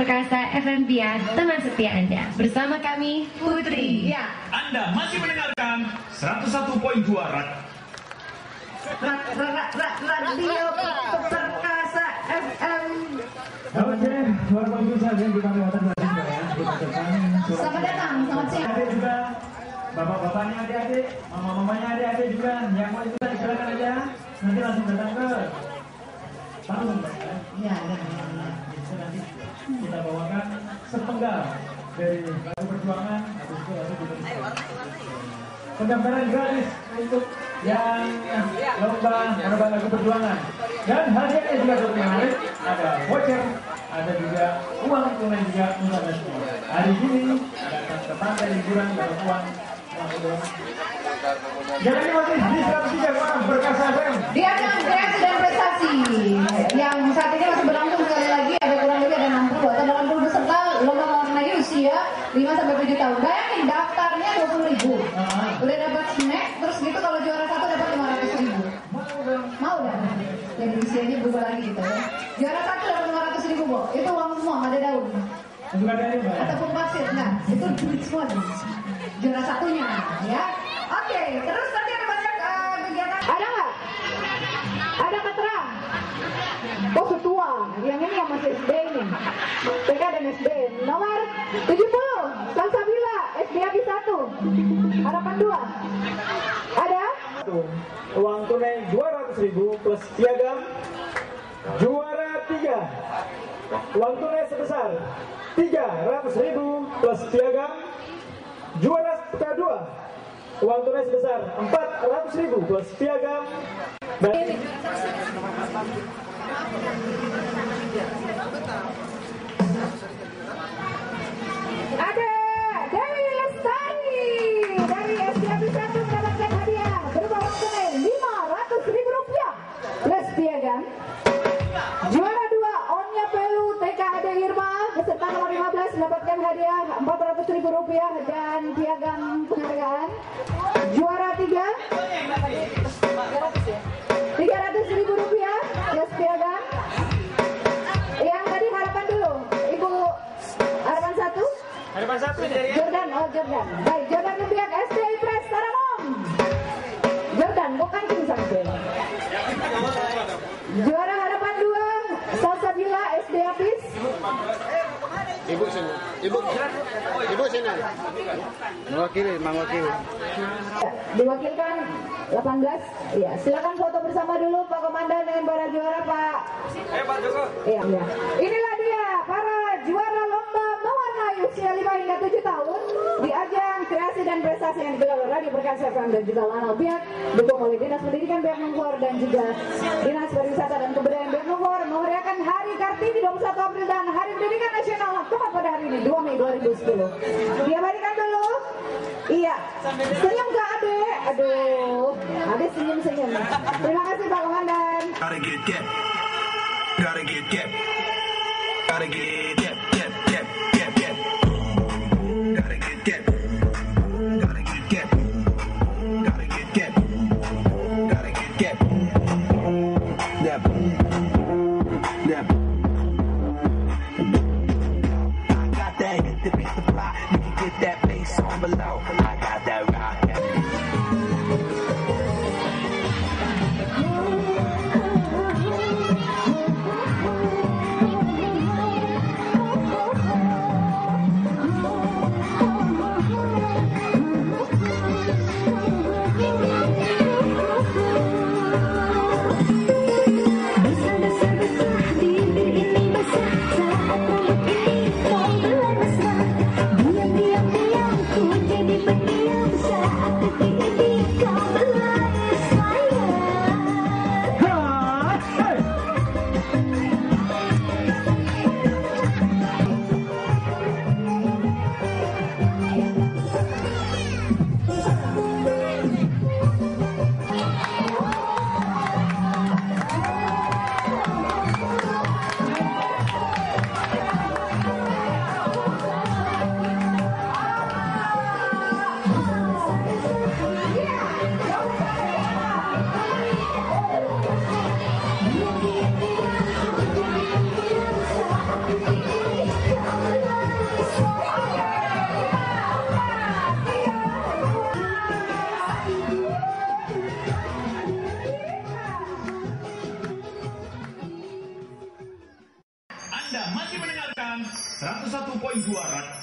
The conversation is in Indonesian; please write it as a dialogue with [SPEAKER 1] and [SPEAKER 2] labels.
[SPEAKER 1] Perkasa FM Pia, teman setia Anda. Bersama kami, Putri. Ya.
[SPEAKER 2] Anda masih mendengarkan 101.2
[SPEAKER 3] Radio Perkasa FM.
[SPEAKER 4] Oke, luar biasa yang kita lewatkan ya.
[SPEAKER 3] Selamat datang, selamat siang.
[SPEAKER 4] Ada juga bapak-bapaknya adik-adik, mama-mamanya adik-adik juga yang mau ikutan silakan aja. Nanti langsung datang ke panggung.
[SPEAKER 3] Ya.
[SPEAKER 4] Nanti kita bawakan sepenggal dari lagu perjuangan atau itu lagu pendaftaran gratis untuk yang lomba lagu perjuangan, dan hadiahnya juga cukup menarik. Ada voucher, ada juga uang tunai juga untuk Anda semua. Hari ini datang ke pantai liburan dapat uang. Jadi ini masih di 103 Perkasa FM.
[SPEAKER 3] Di ajang kreasi dan prestasi yang saat ini masih berlangsung, sekali lagi ada kurang lebih ada 60 atau 80 peserta lomba mewarnai usia 5-7 tahun. Bayangin daftarnya 20.000. Udah dapat snack, terus gitu kalau juara satu dapat 500.000. Mau dah. Jadi usianya berubah lagi gitu ya. Juara satu dapat 500.000, Bo. Itu uang semua, nggak ada daun. Ataupun pasir, nah itu duit semua. Juara satunya, ya. Oke, terus nanti ada banyak kegiatan. Ada nggak? Ada keterangan? Oh, ketua. Yang ini yang masih SD ini. TK dan SD. Nomor 70, Salsabila, SD Habis 1. Harapan 2. Ada?
[SPEAKER 4] Uang tunai 200.000 plus piagam. Juara 3. Uang tunai sebesar 300.000 plus piagam. Juara kedua, uang tunai sebesar 400.000 plus piagam.
[SPEAKER 3] Ada Dewi Lestari dari SD Habis 1 mendapatkan hadiah berupa uang tunai 500.000 rupiah plus piagam. Juara 2, Onya Pelu TK Ade Irma beserta nomor 15 mendapatkan hadiah 400.000 rupiah dan piagam penghargaan. Juara 3, 300.000 rupiah plus piagam. Yang tadi harapan dulu, Ibu harapan 1.
[SPEAKER 4] Harapan 1 ya.
[SPEAKER 3] Jordan, oh Jordan. Baik, Jordan Rupiah SD Pres Tarangom. Jordan, bukan tim sampai. Juara harapan 2, Salsabila SD Habis.
[SPEAKER 5] Ibu sini. Ibu sini. Mewakili.
[SPEAKER 3] Diwakilkan 18. Ya, silakan foto bersama dulu Pak Komandan dengan para juara, Pak.
[SPEAKER 4] Pak Joko.
[SPEAKER 3] Iya. Inilah dia para juara lomba mewarnai usia 5 hingga 7 tahun di ajang kreasi dan prestasi yang digelar oleh Radio Perkasa FM dan juga Lanal Pihak, dukung oleh Dinas Pendidikan Pihak Nungguar dan juga Dinas Pariwisata dan Kebudayaan Pihak Nungguar memeriahkan Hari Kartini 21 April dan Hari Pendidikan Nasional tepat pada hari ini 2 Mei 2010. Diabadikan dulu. Iya. Senyum ke Ade. Aduh, Ade senyum. Terima kasih Pak Komandan.
[SPEAKER 2] Gotta get that. Gotta get that. Gotta get that. Gotta get that. Gotta get that. Gotta get that. Gotta get that. Yep. I got that hit to beat the block. You can get that bass on below. I got that rock.
[SPEAKER 6] 101.2 Rakyat